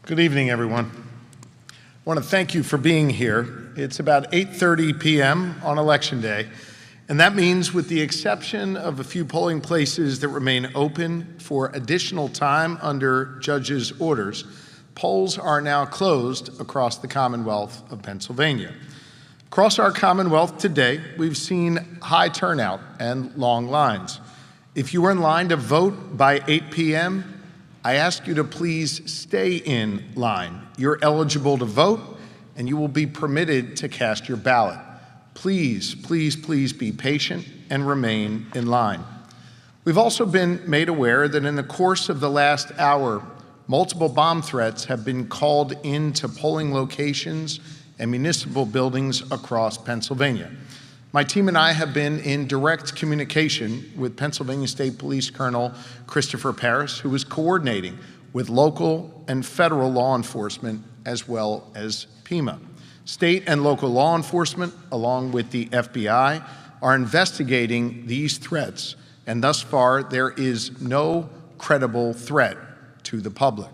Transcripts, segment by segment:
Good evening, everyone. I want to thank you for being here. It's about 8:30 p.m. on Election Day, and that means, with the exception of a few polling places that remain open for additional time under judges' orders, polls are now closed across the Commonwealth of Pennsylvania. Across our Commonwealth today, we've seen high turnout and long lines. If you were in line to vote by 8 p.m., I ask you to please stay in line. You're eligible to vote, and you will be permitted to cast your ballot. Please, please, please be patient and remain in line. We've also been made aware that in the course of the last hour, multiple bomb threats have been called into polling locations and municipal buildings across Pennsylvania. My team and I have been in direct communication with Pennsylvania State Police Colonel Christopher Paris, who is coordinating with local and federal law enforcement as well as PEMA. State and local law enforcement, along with the FBI, are investigating these threats, and thus far there is no credible threat to the public.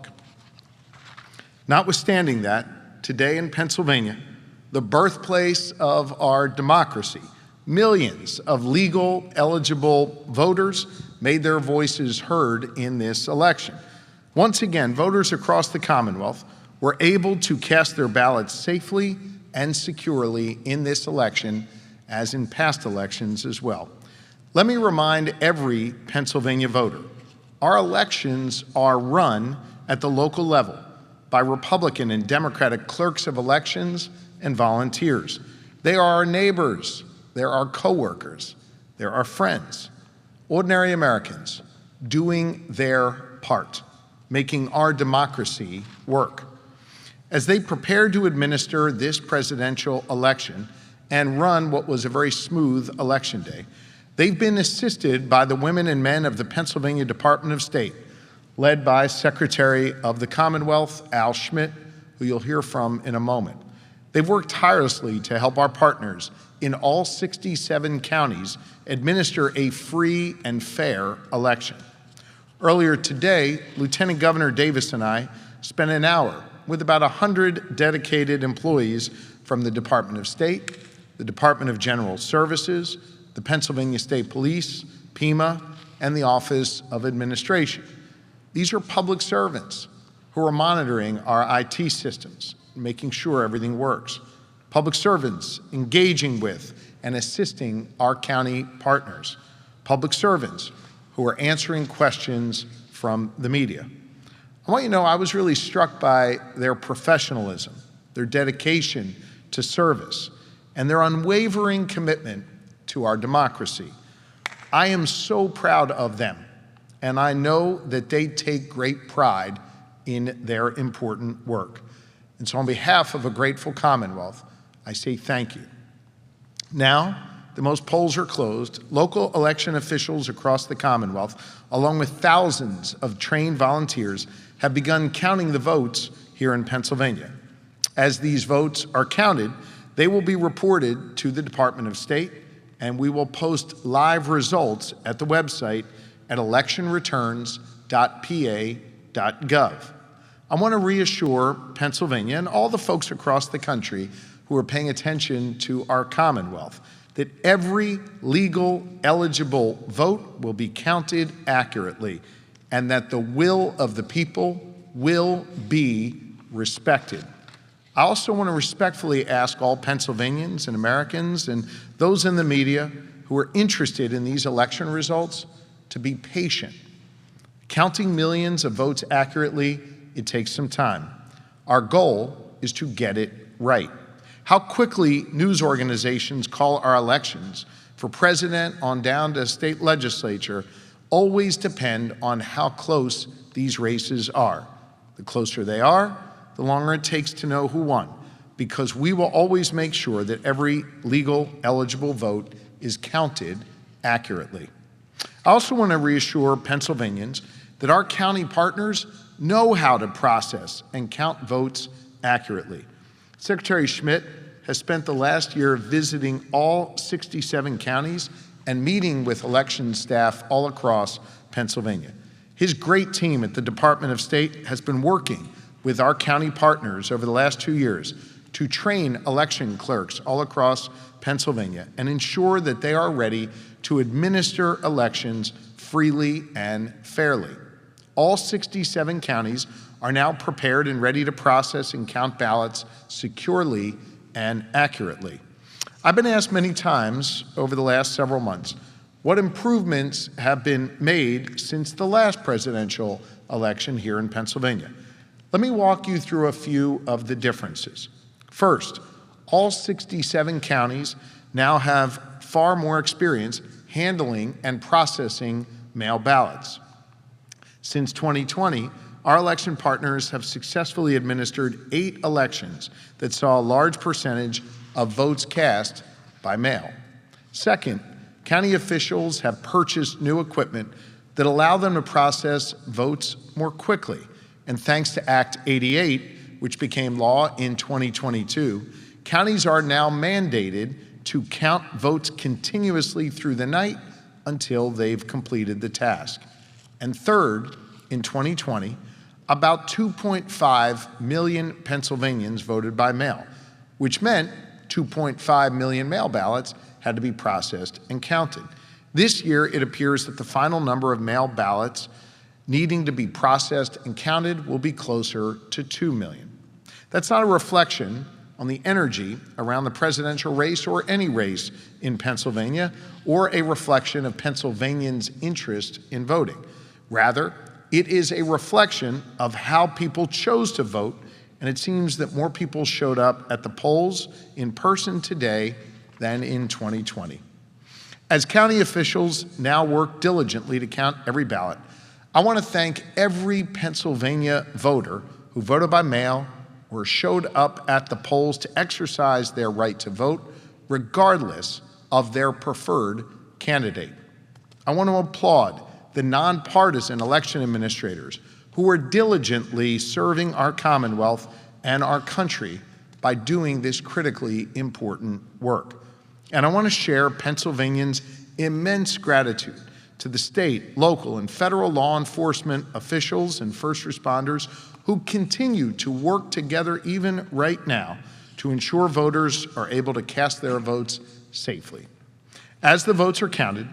Notwithstanding that, today in Pennsylvania, the birthplace of our democracy, millions of legal, eligible voters made their voices heard in this election. Once again, voters across the Commonwealth were able to cast their ballots safely and securely in this election, as in past elections as well. Let me remind every Pennsylvania voter, our elections are run at the local level by Republican and Democratic clerks of elections and volunteers. They are our neighbors, they're our coworkers, they're our friends, ordinary Americans doing their part, making our democracy work. As they prepare to administer this presidential election and run what was a very smooth election day, they've been assisted by the women and men of the Pennsylvania Department of State, led by Secretary of the Commonwealth, Al Schmidt, who you'll hear from in a moment. They've worked tirelessly to help our partners in all 67 counties administer a free and fair election. Earlier today, Lieutenant Governor Davis and I spent an hour with about 100 dedicated employees from the Department of State, the Department of General Services, the Pennsylvania State Police, PEMA, and the Office of Administration. These are public servants who are monitoring our IT systems, making sure everything works. Public servants engaging with and assisting our county partners. Public servants who are answering questions from the media. I want you to know I was really struck by their professionalism, their dedication to service, and their unwavering commitment to our democracy. I am so proud of them, and I know that they take great pride in their important work. And so on behalf of a grateful Commonwealth, I say thank you. Now that most polls are closed, local election officials across the Commonwealth, along with thousands of trained volunteers, have begun counting the votes here in Pennsylvania. As these votes are counted, they will be reported to the Department of State, and we will post live results at the website at electionreturns.pa.gov. I want to reassure Pennsylvania and all the folks across the country who are paying attention to our Commonwealth that every legal, eligible vote will be counted accurately and that the will of the people will be respected. I also want to respectfully ask all Pennsylvanians and Americans and those in the media who are interested in these election results to be patient. Counting millions of votes accurately, it takes some time. Our goal is to get it right. How quickly news organizations call our elections, for president on down to state legislature, always depend on how close these races are. The closer they are, the longer it takes to know who won, because we will always make sure that every legal, eligible vote is counted accurately. I also want to reassure Pennsylvanians that our county partners know how to process and count votes accurately. Secretary Schmidt has spent the last year visiting all 67 counties and meeting with election staff all across Pennsylvania. His great team at the Department of State has been working with our county partners over the last 2 years to train election clerks all across Pennsylvania and ensure that they are ready to administer elections freely and fairly. All 67 counties are now prepared and ready to process and count ballots securely and accurately. I've been asked many times over the last several months what improvements have been made since the last presidential election here in Pennsylvania. Let me walk you through a few of the differences. First, all 67 counties now have far more experience handling and processing mail ballots. Since 2020, our election partners have successfully administered 8 elections that saw a large percentage of votes cast by mail. Second, county officials have purchased new equipment that allow them to process votes more quickly. And thanks to Act 88, which became law in 2022, counties are now mandated to count votes continuously through the night until they've completed the task. And third, in 2020, about 2.5 million Pennsylvanians voted by mail, which meant 2.5 million mail ballots had to be processed and counted. This year, it appears that the final number of mail ballots needing to be processed and counted will be closer to 2 million. That's not a reflection on the energy around the presidential race or any race in Pennsylvania, or a reflection of Pennsylvanians' interest in voting. Rather, it is a reflection of how people chose to vote, and it seems that more people showed up at the polls in person today than in 2020. As county officials now work diligently to count every ballot, I want to thank every Pennsylvania voter who voted by mail or showed up at the polls to exercise their right to vote, regardless of their preferred candidate. I want to applaud the nonpartisan election administrators who are diligently serving our Commonwealth and our country by doing this critically important work. And I want to share Pennsylvanians' immense gratitude to the state, local, and federal law enforcement officials and first responders who continue to work together even right now to ensure voters are able to cast their votes safely. As the votes are counted,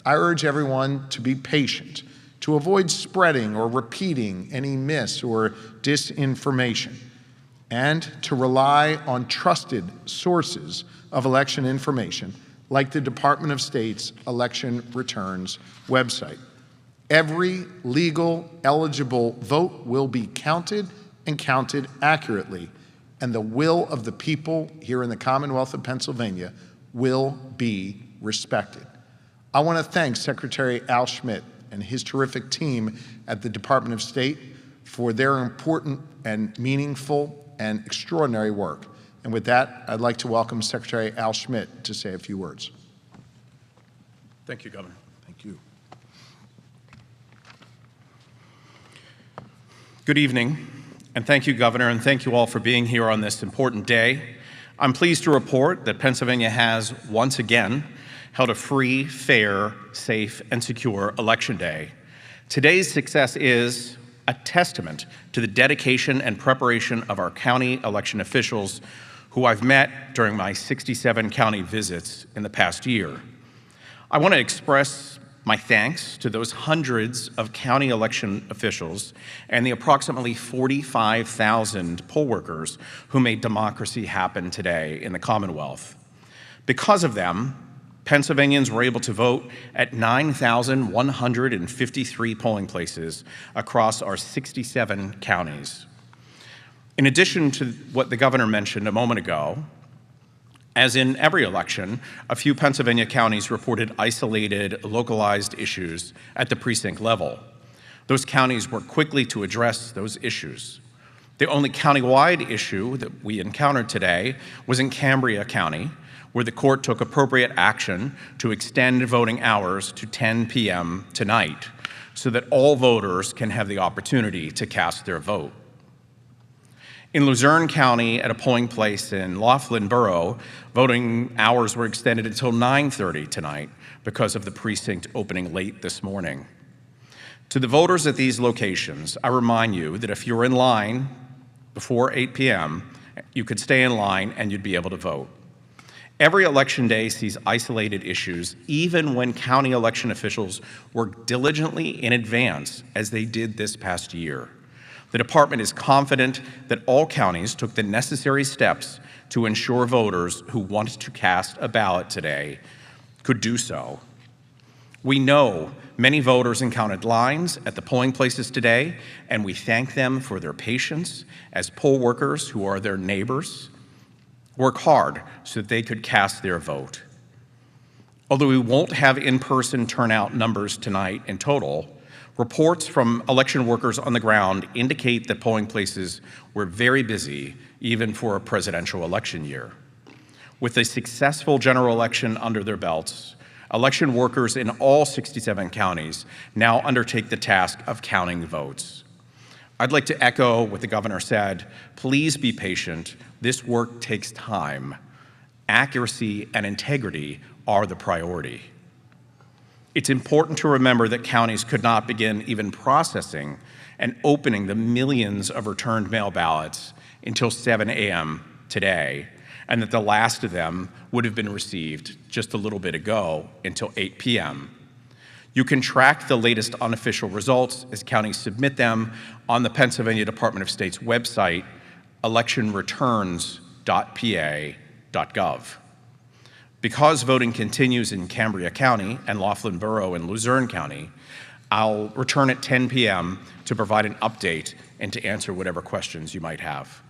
I urge everyone to be patient, to avoid spreading or repeating any mis or disinformation, and to rely on trusted sources of election information like the Department of State's Election Returns website. Every legal, eligible vote will be counted and counted accurately, and the will of the people here in the Commonwealth of Pennsylvania will be respected. I want to thank Secretary Al Schmidt and his terrific team at the Department of State for their important and meaningful and extraordinary work. And with that, I'd like to welcome Secretary Al Schmidt to say a few words. Thank you, Governor. Thank you. Good evening, and thank you, Governor, and thank you all for being here on this important day. I'm pleased to report that Pennsylvania has, once again, held a free, fair, safe, and secure election day. Today's success is a testament to the dedication and preparation of our county election officials who I've met during my 67 county visits in the past year. I want to express my thanks to those hundreds of county election officials and the approximately 45,000 poll workers who made democracy happen today in the Commonwealth. Because of them, Pennsylvanians were able to vote at 9,153 polling places across our 67 counties. In addition to what the governor mentioned a moment ago, as in every election, a few Pennsylvania counties reported isolated, localized issues at the precinct level. Those counties worked quickly to address those issues. The only countywide issue that we encountered today was in Cambria County, where the court took appropriate action to extend voting hours to 10 p.m. tonight so that all voters can have the opportunity to cast their vote. In Luzerne County, at a polling place in Laughlin Borough, voting hours were extended until 9:30 tonight because of the precinct opening late this morning. To the voters at these locations, I remind you that if you're in line before 8 p.m., you could stay in line and you'd be able to vote. Every election day sees isolated issues, even when county election officials work diligently in advance, as they did this past year. The department is confident that all counties took the necessary steps to ensure voters who wanted to cast a ballot today could do so. We know many voters encountered lines at the polling places today, and we thank them for their patience as poll workers who are their neighbors work hard so that they could cast their vote. Although we won't have in-person turnout numbers tonight in total, reports from election workers on the ground indicate that polling places were very busy, even for a presidential election year. With a successful general election under their belts, election workers in all 67 counties now undertake the task of counting votes. I'd like to echo what the governor said. Please be patient. This work takes time. Accuracy and integrity are the priority. It's important to remember that counties could not begin even processing and opening the millions of returned mail ballots until 7 a.m. today, and that the last of them would have been received just a little bit ago until 8 p.m. You can track the latest unofficial results as counties submit them on the Pennsylvania Department of State's website, electionreturns.pa.gov. Because voting continues in Cambria County and Laughlin Borough and Luzerne County, I'll return at 10 p.m. to provide an update and to answer whatever questions you might have.